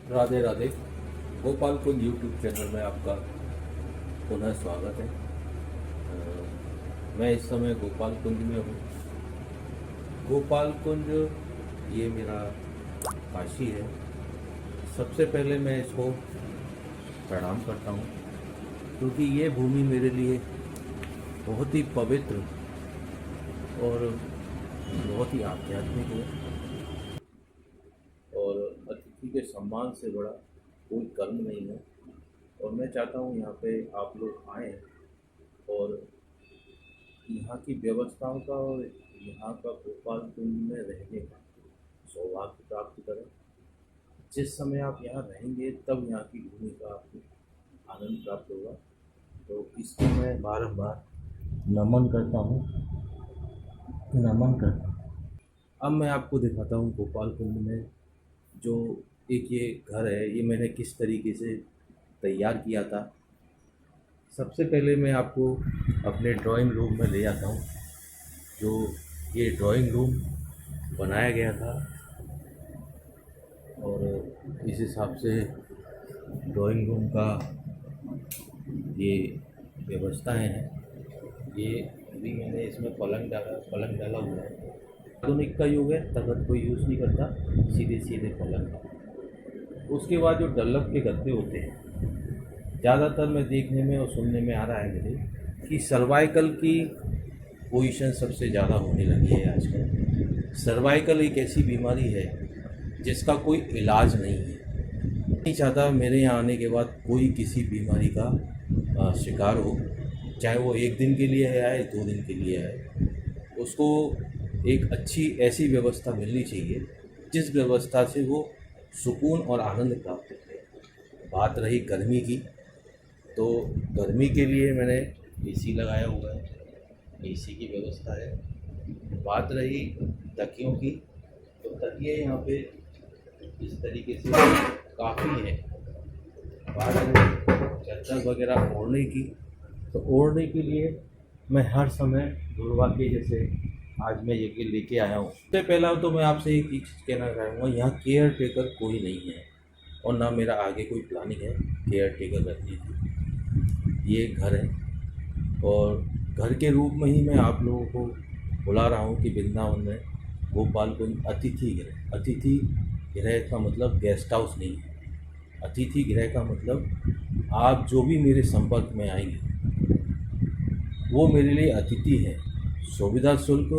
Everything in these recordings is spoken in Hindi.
राधे राधे। गोपाल कुंज यूट्यूब चैनल में आपका पुनः स्वागत है। मैं इस समय गोपाल कुंज में हूँ। गोपाल कुंज ये मेरा काशी है। सबसे पहले मैं इसको प्रणाम करता हूँ क्योंकि ये भूमि मेरे लिए बहुत ही पवित्र और बहुत ही आध्यात्मिक है। और अतिथि के सम्मान से बड़ा कोई कर्म नहीं है। और मैं चाहता हूँ यहाँ पे आप लोग आएँ और यहाँ की व्यवस्थाओं का और यहाँ का गोपाल कुंज में रहने का सौभाग्य प्राप्त करें। जिस समय आप यहाँ रहेंगे तब यहाँ की भूमि का आपको आनंद प्राप्त होगा। तो इसको मैं बारंबार नमन करता हूँ, नमन करता हूँ। अब मैं आपको दिखाता हूँ गोपाल कुंज में जो एक ये घर है, ये मैंने किस तरीके से तैयार किया था। सबसे पहले मैं आपको अपने ड्राइंग रूम में ले जाता हूँ। जो ये ड्राइंग रूम बनाया गया था और इस हिसाब से ड्राइंग रूम का ये व्यवस्था है। ये अभी मैंने इसमें पलंग डाला हुआ है। आधुनिक का युग है, तख्त कोई यूज़ नहीं करता, सीधे सीधे पलंग। उसके बाद जो डल्लफ के गद्दे होते हैं, ज़्यादातर मैं देखने में और सुनने में आ रहा है मुझे कि सर्वाइकल की पोजीशन सबसे ज़्यादा होने लगी है आजकल। सर्वाइकल एक ऐसी बीमारी है जिसका कोई इलाज नहीं है। नहीं चाहता मेरे यहाँ आने के बाद कोई किसी बीमारी का शिकार हो, चाहे वो एक दिन के लिए आए, 2 दिन के लिए आए। उसको एक अच्छी ऐसी व्यवस्था मिलनी चाहिए जिस व्यवस्था से वो सुकून और आनंद प्राप्त करे। बात रही गर्मी की, तो गर्मी के लिए मैंने एसी लगाया हुआ है, एसी की व्यवस्था है। बात रही तकियों की, तो तकिए यहाँ पे इस तरीके से काफ़ी है। बात रही चादर वगैरह ओढ़ने की, तो ओढ़ने के लिए मैं हर समय धुलवा के, जैसे आज मैं ये लेके आया हूँ। सबसे पहला तो मैं आपसे एक चीज़ कहना चाहूँगा, यहाँ केयर टेकर कोई नहीं है और ना मेरा आगे कोई प्लानिंग है केयर टेकर रखने की। ये घर है और घर के रूप में ही मैं आप लोगों को बुला रहा हूँ कि वृंदावन में गोपाल कुंज अतिथि गृह। अतिथि गृह का मतलब गेस्ट हाउस नहीं है। अतिथि गृह का मतलब आप जो भी मेरे संपर्क में आएंगे वो मेरे लिए अतिथि है। सुविधा शुल्क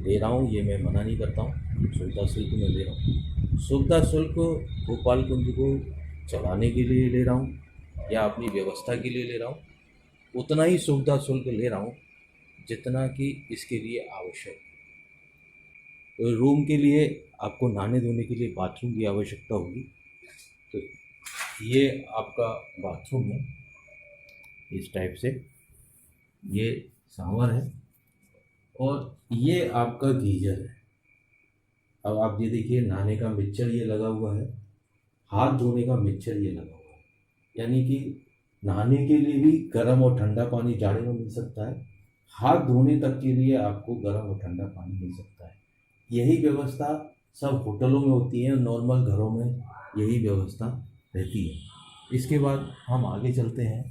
ले रहा हूँ, ये मैं मना नहीं करता हूँ, सुविधा शुल्क मैं ले रहा हूँ। सुविधा शुल्क गोपाल कुंज को चलाने के लिए ले रहा हूँ या अपनी व्यवस्था के लिए ले रहा हूँ। उतना ही सुविधा शुल्क ले रहा हूँ जितना कि इसके लिए आवश्यक है। तो रूम के लिए आपको नहाने धोने के लिए बाथरूम की आवश्यकता होगी। तो ये आपका बाथरूम है, इस टाइप से ये शावर है और ये आपका गीजर है। अब आप ये देखिए, नहाने का मिक्सचर ये लगा हुआ है, हाथ धोने का मिक्सचर ये लगा हुआ है। यानी कि नहाने के लिए भी गर्म और ठंडा पानी जाड़े में मिल सकता है, हाथ धोने तक के लिए आपको गर्म और ठंडा पानी मिल सकता है। यही व्यवस्था सब होटलों में होती है, नॉर्मल घरों में यही व्यवस्था रहती है। इसके बाद हम आगे चलते हैं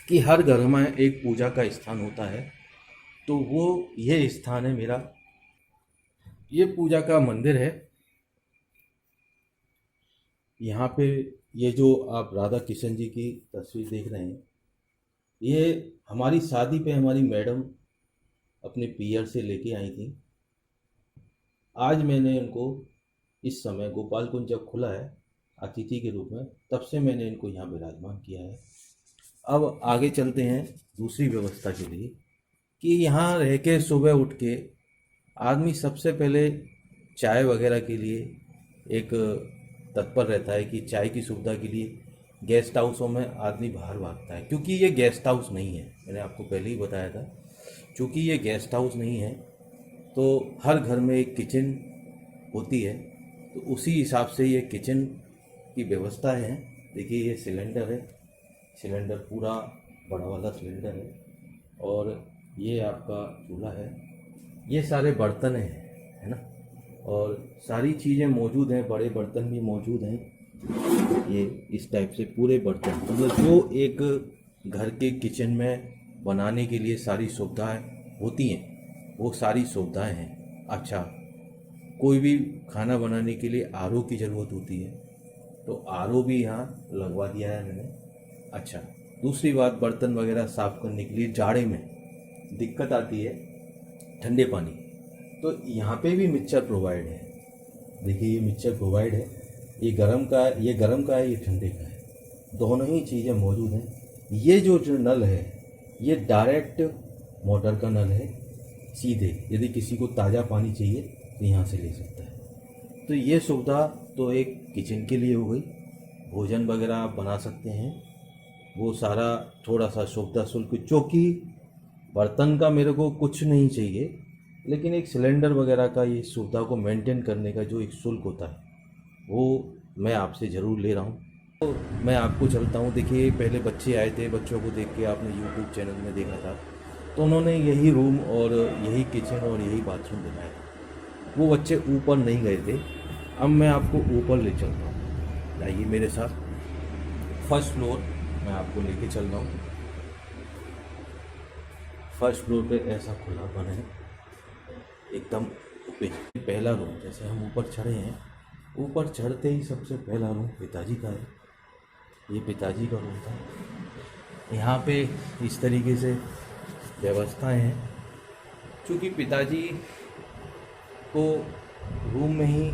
कि हर घर में एक पूजा का स्थान होता है, तो वो ये स्थान है मेरा। ये पूजा का मंदिर है। यहाँ पे ये जो आप राधा किशन जी की तस्वीर देख रहे हैं, ये हमारी शादी पे हमारी मैडम अपने पीयर से लेके आई थी। आज मैंने इनको इस समय गोपाल कुंज जब खुला है अतिथि के रूप में, तब से मैंने इनको यहाँ विराजमान किया है। अब आगे चलते हैं दूसरी व्यवस्था के लिए कि यहाँ रह के सुबह उठ के आदमी सबसे पहले चाय वगैरह के लिए एक तत्पर रहता है कि चाय की सुविधा के लिए गेस्ट हाउसों में आदमी बाहर भागता है। क्योंकि ये गेस्ट हाउस नहीं है, मैंने आपको पहले ही बताया था, क्योंकि ये गेस्ट हाउस नहीं है तो हर घर में एक किचन होती है। तो उसी हिसाब से ये किचन की व्यवस्था है। देखिए ये सिलेंडर है, सिलेंडर पूरा बड़ा वाला सिलेंडर है और ये आपका चूल्हा है। ये सारे बर्तन हैं, है ना। और सारी चीज़ें मौजूद हैं, बड़े बर्तन भी मौजूद हैं। ये इस टाइप से पूरे बर्तन, मतलब जो एक घर के किचन में बनाने के लिए सारी सुविधाएं होती हैं वो सारी सुविधाएं हैं। अच्छा, कोई भी खाना बनाने के लिए आरओ की ज़रूरत होती है तो आरओ भी यहाँ लगवा दिया है मैंने। अच्छा, दूसरी बात, बर्तन वगैरह साफ़ करने के लिए जाड़े में दिक्कत आती है ठंडे पानी, तो यहाँ पे भी मिक्सचर प्रोवाइड है। देखिए ये मिक्सचर प्रोवाइड है, ये गर्म का है, ये ठंडे का है, दोनों ही चीज़ें मौजूद हैं। ये जो नल है ये डायरेक्ट मोटर का नल है, सीधे यदि किसी को ताज़ा पानी चाहिए तो यहाँ से ले सकता है। तो ये सुविधा तो एक किचन के लिए हो गई। भोजन वगैरह आप बना सकते हैं, वो सारा थोड़ा सा सुविधा शुल्क, चूँकि बर्तन का मेरे को कुछ नहीं चाहिए, लेकिन एक सिलेंडर वगैरह का ये सुविधा को मेंटेन करने का जो एक शुल्क होता है वो मैं आपसे ज़रूर ले रहा हूँ। तो मैं आपको चलता हूँ। देखिए पहले बच्चे आए थे, बच्चों को देख के आपने यूट्यूब चैनल में देखा था, तो उन्होंने यही रूम और यही किचन और यही बाथरूम बनाया था। वो बच्चे ऊपर नहीं गए थे, अब मैं आपको ऊपर ले चलता हूँ। आइए मेरे साथ, फर्स्ट फ्लोर मैं आपको लेके चल रहा हूँ। फर्स्ट फ्लोर पे ऐसा खुलापन है एकदम। पहला रूम, जैसे हम ऊपर चढ़े हैं, ऊपर चढ़ते ही सबसे पहला रूम पिताजी का है। ये पिताजी का रूम था। यहाँ पे इस तरीके से व्यवस्थाएं हैं। चूँकि पिताजी को रूम में ही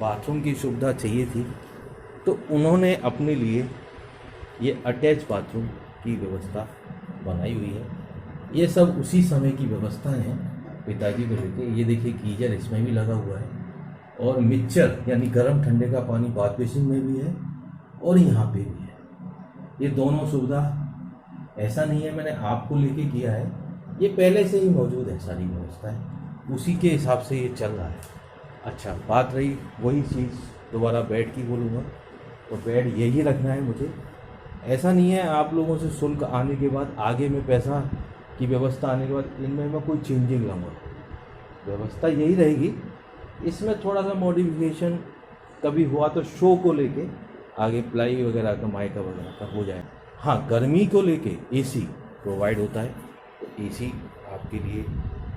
बाथरूम की सुविधा चाहिए थी, तो उन्होंने अपने लिए ये अटैच बाथरूम की व्यवस्था बनाई हुई है। ये सब उसी समय की व्यवस्थाएं हैं पिताजी को लेके। ये देखिए गीजर इसमें भी लगा हुआ है, और मिक्सचर यानी गर्म ठंडे का पानी बाथ बेसिन में भी है और यहाँ पे भी है। ये दोनों सुविधा, ऐसा नहीं है मैंने आपको लेके किया है, ये पहले से ही मौजूद है सारी व्यवस्थाएं, उसी के हिसाब से ये चल रहा है। अच्छा, बात रही वही चीज़, दोबारा बेड की बोलूँगा तो बेड यही रखना है मुझे। ऐसा नहीं है आप लोगों से शुल्क आने के बाद, आगे में पैसा की व्यवस्था आने के बाद इनमें मैं कोई चेंजिंग लाऊंगा, व्यवस्था यही रहेगी। इसमें थोड़ा सा मॉडिफिकेशन कभी हुआ तो शो को लेके आगे प्लाई वगैरह का, माइका वगैरह का हो जाए। हाँ, गर्मी को लेके एसी प्रोवाइड होता है, तो एसी आपके लिए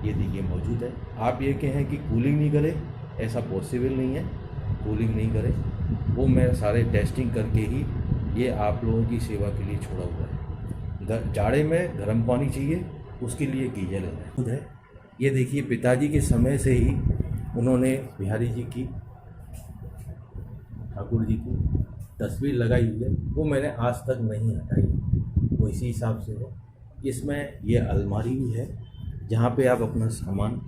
ये देखिए मौजूद है। आप ये कहें कि कूलिंग नहीं करे, ऐसा पॉसिबल नहीं है, कूलिंग नहीं करे, वो मैं सारे टेस्टिंग करके ही ये आप लोगों की सेवा के लिए छोड़ा हुआ है। जाड़े में गर्म पानी चाहिए, उसके लिए गीजर है। ये देखिए पिताजी के समय से ही उन्होंने बिहारी जी की, ठाकुर जी की तस्वीर लगाई हुई है, वो मैंने आज तक नहीं हटाई, वो इसी हिसाब से है। इसमें ये अलमारी भी है जहाँ पे आप अपना सामान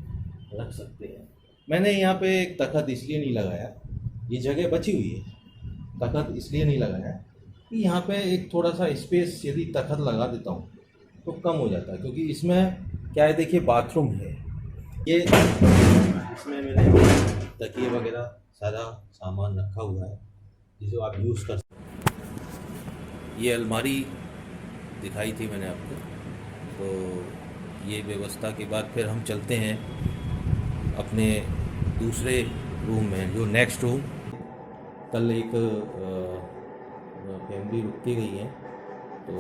रख सकते हैं। मैंने यहाँ पे एक तखत इसलिए नहीं लगाया, ये जगह बची हुई है, तखत इसलिए नहीं लगाया कि यहाँ पे एक थोड़ा सा स्पेस यदि तखत लगा देता हूँ तो कम हो जाता है, क्योंकि इसमें क्या है, देखिए बाथरूम है, ये इसमें मैंने तकिए वगैरह सारा सामान रखा हुआ है जिसे आप यूज़ कर सकते हैं। ये अलमारी दिखाई थी मैंने आपको, तो ये व्यवस्था के बाद फिर हम चलते हैं अपने दूसरे रूम में, जो नेक्स्ट रूम। कल एक फैमिली रुक के गई है, तो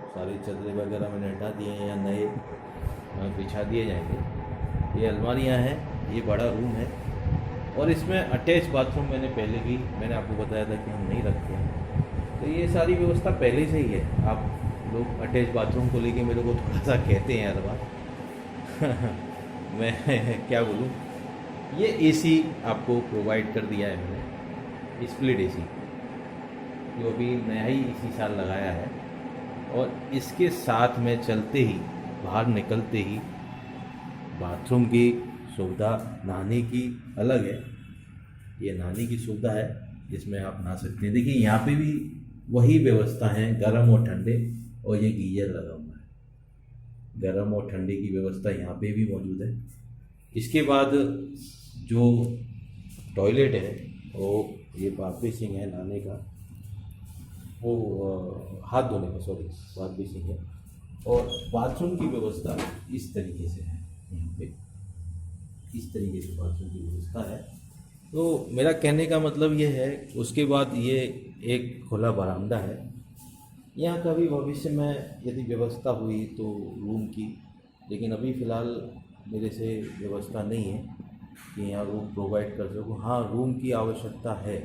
सारे चदरे वगैरह मैंने हटा दिए हैं या नए बिछा दिए जाएंगे। ये अलमारियां हैं, ये बड़ा रूम है, और इसमें अटैच बाथरूम मैंने आपको बताया था कि हम नहीं रखते हैं, तो ये सारी व्यवस्था पहले से ही है। आप लोग अटैच बाथरूम को लेके मेरे को थोड़ा सा कहते हैं हर बार मैं क्या बोलूँ, ये एसी आपको प्रोवाइड कर दिया है मैंने, स्प्लिट एसी, जो अभी नया ही इसी साल लगाया है। और इसके साथ में चलते ही, बाहर निकलते ही बाथरूम की सुविधा, नहाने की अलग है, ये नहाने की सुविधा है जिसमें आप नहा सकते हैं। देखिए यहाँ पे भी वही व्यवस्था है, गर्म और ठंडे, और ये गीजर लगा हुआ है, गर्म और ठंडे की व्यवस्था यहाँ पे भी मौजूद है। इसके बाद जो टॉयलेट है वो ये बाथ बेसिन है नहाने का, वो हाथ धोने का, सॉरी, बाथ बेसिन है। और बाथरूम की व्यवस्था इस तरीके से है यहाँ पे। इस तरीके से बाथरूम की व्यवस्था है। तो मेरा कहने का मतलब ये है, उसके बाद ये एक खुला बरामदा है। यहाँ कभी भविष्य में यदि व्यवस्था हुई तो रूम की, लेकिन अभी फ़िलहाल मेरे से व्यवस्था नहीं है कि यहाँ रूम प्रोवाइड कर सकूँ। हाँ, रूम की आवश्यकता है,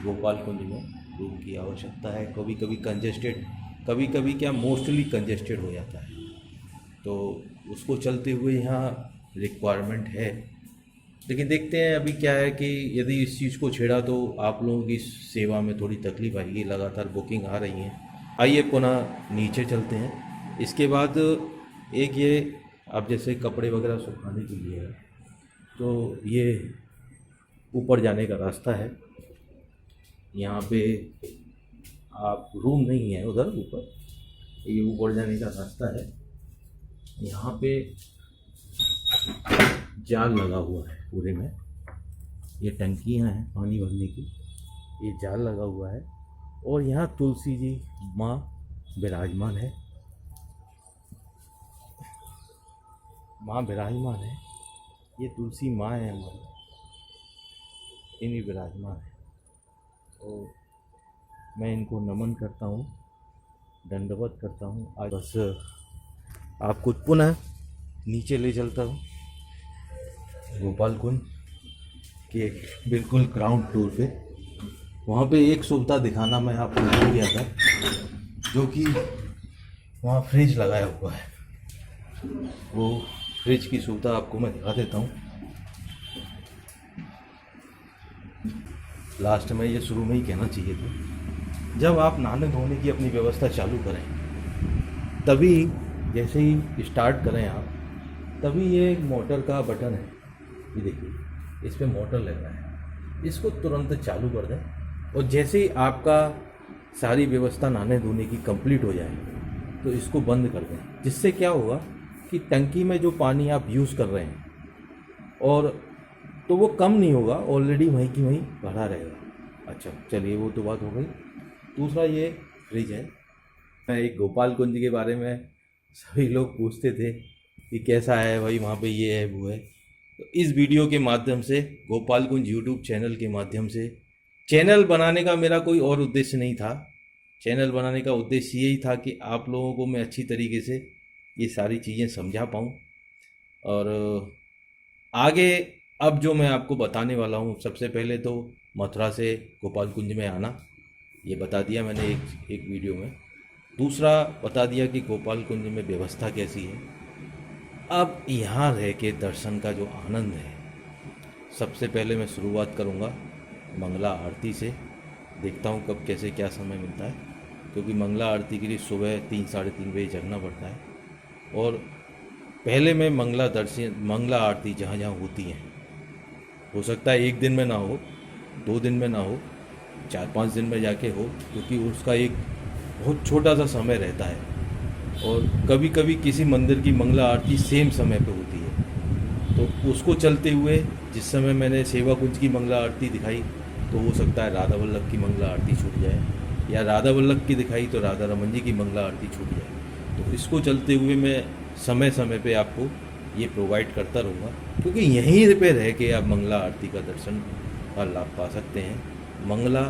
गोपाल कुंज में रूम की आवश्यकता है। कभी कभी कंजेस्टेड, कभी कभी क्या मोस्टली कंजेस्टेड हो जाता है, तो उसको चलते हुए यहाँ रिक्वायरमेंट है। लेकिन देखते हैं अभी क्या है कि यदि इस चीज़ को छेड़ा तो आप लोगों की सेवा में थोड़ी तकलीफ आएगी। लगातार बुकिंग आ रही हैं। आइए पुनः नीचे चलते हैं। इसके बाद एक ये अब जैसे कपड़े वगैरह सुखाने के लिए है, तो ये ऊपर जाने का रास्ता है। यहाँ पे आप रूम नहीं है उधर ऊपर, ये ऊपर जाने का रास्ता है। यहाँ पे जाल लगा हुआ है पूरे में, ये टंकियाँ हैं पानी भरने की, ये जाल लगा हुआ है। और यहाँ तुलसी जी माँ विराजमान है, माँ विराजमान है। ये तुलसी माँ है हमारी, इन्हीं विराजमान है। तो मैं इनको नमन करता हूँ, दंडवत करता हूँ। आज बस आपको पुनः नीचे ले चलता हूँ गोपाल कुंज के बिल्कुल ग्राउंड फ्लोर पे। वहाँ पे एक सुविधा दिखाना मैं आपको भूल गया था, जो कि वहाँ फ्रिज लगाया हुआ है। वो फ्रिज की सुविधा आपको मैं दिखा देता हूँ। लास्ट में ये शुरू में ही कहना चाहिए था। जब आप नहाने धोने की अपनी व्यवस्था चालू करें, तभी जैसे ही स्टार्ट करें आप, तभी ये मोटर का बटन है, ये देखिए, इस पर मोटर लगा है, इसको तुरंत चालू कर दें। और जैसे ही आपका सारी व्यवस्था नहाने धोने की कंप्लीट हो जाए तो इसको बंद कर दें। जिससे क्या होगा कि टंकी में जो पानी आप यूज़ कर रहे हैं और तो वो कम नहीं होगा, ऑलरेडी वहीं की वहीं भरा रहेगा। अच्छा चलिए, वो तो बात हो गई। दूसरा ये फ्रिज है। मैं एक गोपाल कुंज के बारे में सभी लोग पूछते थे कि कैसा है भाई, वहाँ पे ये है वो है। तो इस वीडियो के माध्यम से, गोपाल कुंज यूट्यूब चैनल के माध्यम से, चैनल बनाने का मेरा कोई और उद्देश्य नहीं था। चैनल बनाने का उद्देश्य यही था कि आप लोगों को मैं अच्छी तरीके से ये सारी चीज़ें समझा पाऊँ। और आगे अब जो मैं आपको बताने वाला हूँ, सबसे पहले तो मथुरा से गोपाल कुंज में आना, ये बता दिया मैंने एक वीडियो में। दूसरा बता दिया कि गोपाल कुंज में व्यवस्था कैसी है। अब यहाँ रह के दर्शन का जो आनंद है, सबसे पहले मैं शुरुआत करूँगा मंगला आरती से। देखता हूँ कब कैसे क्या समय मिलता है, क्योंकि मंगला आरती के लिए सुबह 3 साढ़े 3 बजे जगना पड़ता है। और पहले मैं मंगला आरती जहाँ जहाँ होती हैं, हो सकता है एक दिन में ना हो, 2 दिन में ना हो, 4-5 दिन में जाके हो, क्योंकि उसका एक बहुत छोटा सा समय रहता है। और कभी कभी किसी मंदिर की मंगला आरती सेम समय पे होती है, तो उसको चलते हुए जिस समय मैंने सेवा कुंज की मंगला आरती दिखाई, तो हो सकता है राधा वल्लभ की मंगला आरती छूट जाए, या राधा वल्लभ की दिखाई तो राधा रमन जी की मंगला आरती छूट जाए। तो इसको चलते हुए मैं समय समय पे आपको ये प्रोवाइड करता रहूँगा, क्योंकि यहीं पे रह के आप मंगला आरती का दर्शन का लाभ पा सकते हैं। मंगला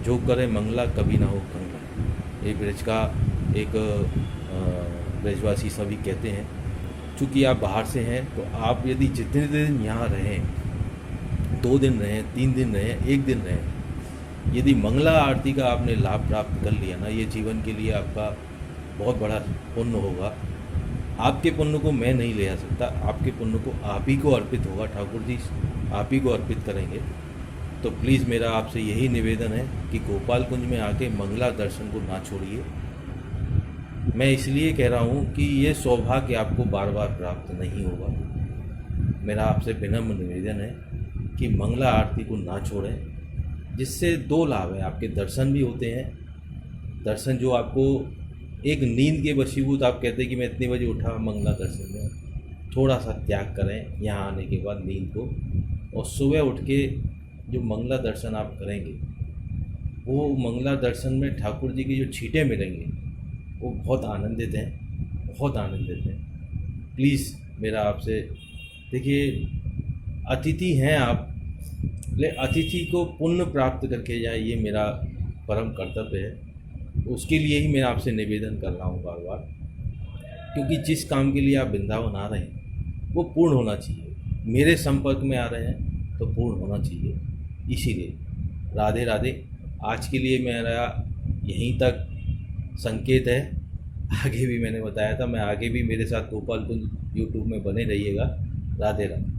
जो करे मंगला, कभी ना हो कंगला, ये ब्रज का एक ब्रजवासी सभी कहते हैं। चूँकि आप बाहर से हैं, तो आप यदि जितने दिन यहाँ रहें, 2 दिन रहें, 3 दिन रहें, 1 दिन रहें, यदि मंगला आरती का आपने लाभ प्राप्त कर लिया ना, ये जीवन के लिए आपका बहुत बड़ा पुण्य होगा। आपके पुण्य को मैं नहीं ले आ सकता, आपके पुण्य को आप ही को अर्पित होगा। ठाकुर जी आप ही को अर्पित करेंगे। तो प्लीज़ मेरा आपसे यही निवेदन है कि गोपाल कुंज में आके मंगला दर्शन को ना छोड़िए। मैं इसलिए कह रहा हूँ कि ये सौभाग्य आपको बार बार प्राप्त नहीं होगा। मेरा आपसे विनम्र निवेदन है कि मंगला आरती को ना छोड़ें, जिससे 2 लाभ हैं। आपके दर्शन भी होते हैं, दर्शन जो आपको एक नींद के वशीभूत, आप कहते हैं कि मैं इतने बजे उठा मंगला दर्शन में, थोड़ा सा त्याग करें यहाँ आने के बाद नींद को, और सुबह उठ के जो मंगला दर्शन आप करेंगे, वो मंगला दर्शन में ठाकुर जी की जो छींटें मिलेंगे वो बहुत आनंदित हैं, बहुत आनंदित हैं। प्लीज़ मेरा आपसे, देखिए अतिथि हैं आप, ले अतिथि को पुण्य प्राप्त करके जाए, ये मेरा परम कर्तव्य है। उसके लिए ही मैं आपसे निवेदन कर रहा हूँ बार बार, क्योंकि जिस काम के लिए आप वृंदावन आ रहे हैं वो पूर्ण होना चाहिए। मेरे संपर्क में आ रहे हैं तो पूर्ण होना चाहिए। इसीलिए राधे राधे। आज के लिए मेरा यहीं तक संकेत है। आगे भी मैंने बताया था, मैं आगे भी मेरे साथ गोपालकुंज यूट्यूब में बने रहिएगा। राधे राधे।